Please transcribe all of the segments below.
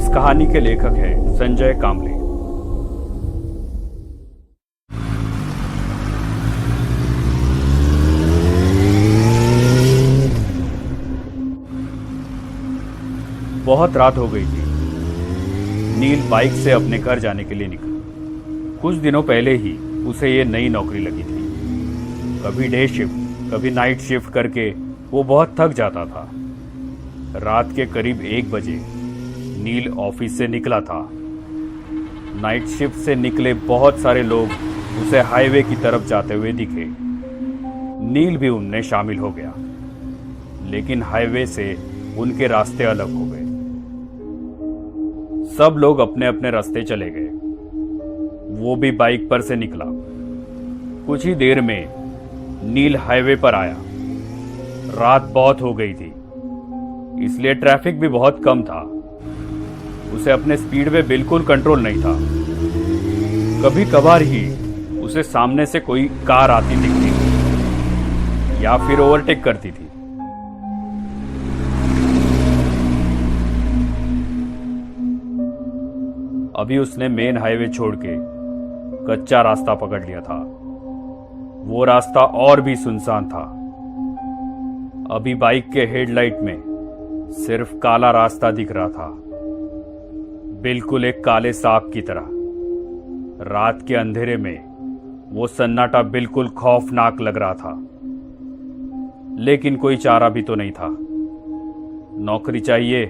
इस कहानी के लेखक हैं संजय कामले। बहुत रात हो गई थी। नील बाइक से अपने घर जाने के लिए निकला। कुछ दिनों पहले ही उसे ये नई नौकरी लगी थी। कभी डे शिफ्ट कभी नाइट शिफ्ट करके वो बहुत थक जाता था। रात के करीब 1 बजे नील ऑफिस से निकला था। नाइट शिफ्ट से निकले बहुत सारे लोग उसे हाईवे की तरफ जाते हुए दिखे। नील भी उनमें शामिल हो गया, लेकिन हाईवे से उनके रास्ते अलग हो गए। सब लोग अपने अपने रास्ते चले गए। वो भी बाइक पर से निकला। कुछ ही देर में नील हाईवे पर आया। रात बहुत हो गई थी, इसलिए ट्रैफिक भी बहुत कम था। उसे अपने स्पीड में बिल्कुल कंट्रोल नहीं था। कभी कभार ही उसे सामने से कोई कार आती दिखती थी या फिर ओवरटेक करती थी। अभी उसने मेन हाईवे छोड़ के कच्चा रास्ता पकड़ लिया था। वो रास्ता और भी सुनसान था। अभी बाइक के हेडलाइट में सिर्फ काला रास्ता दिख रहा था, बिल्कुल एक काले सांप की तरह। रात के अंधेरे में वो सन्नाटा बिल्कुल खौफनाक लग रहा था, लेकिन कोई चारा भी तो नहीं था। नौकरी चाहिए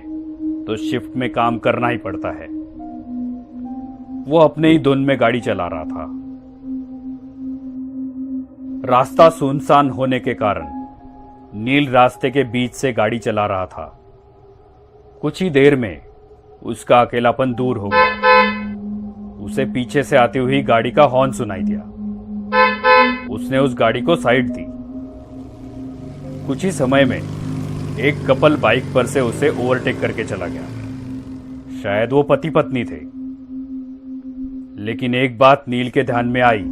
तो शिफ्ट में काम करना ही पड़ता है। वो अपने ही धुन में गाड़ी चला रहा था। रास्ता सुनसान होने के कारण नील रास्ते के बीच से गाड़ी चला रहा था। कुछ ही देर में उसका अकेलापन दूर हो गया। उसे पीछे से आती हुई गाड़ी का हॉर्न सुनाई दिया। उसने उस गाड़ी को साइड दी। कुछ ही समय में एक कपल बाइक पर से उसे ओवरटेक करके चला गया। शायद वो पति पत्नी थे। लेकिन एक बात नील के ध्यान में आई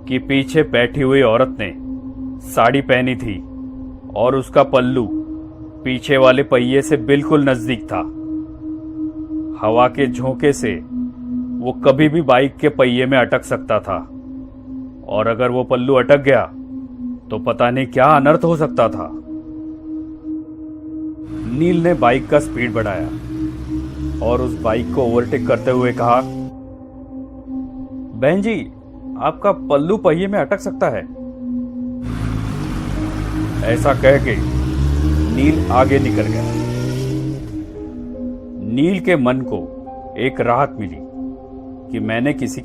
कि पीछे बैठी हुई औरत ने साड़ी पहनी थी और उसका पल्लू पीछे वाले पहिए से बिल्कुल नजदीक था। हवा के झोंके से वो कभी भी बाइक के पहिए में अटक सकता था, और अगर वो पल्लू अटक गया तो पता नहीं क्या अनर्थ हो सकता था। नील ने बाइक का स्पीड बढ़ाया और उस बाइक को ओवरटेक करते हुए कहा, बहन जी, आपका पल्लू पहिए में अटक सकता है। ऐसा कह के नील आगे निकल गया। नील के मन को एक राहत मिली कि मैंने किसी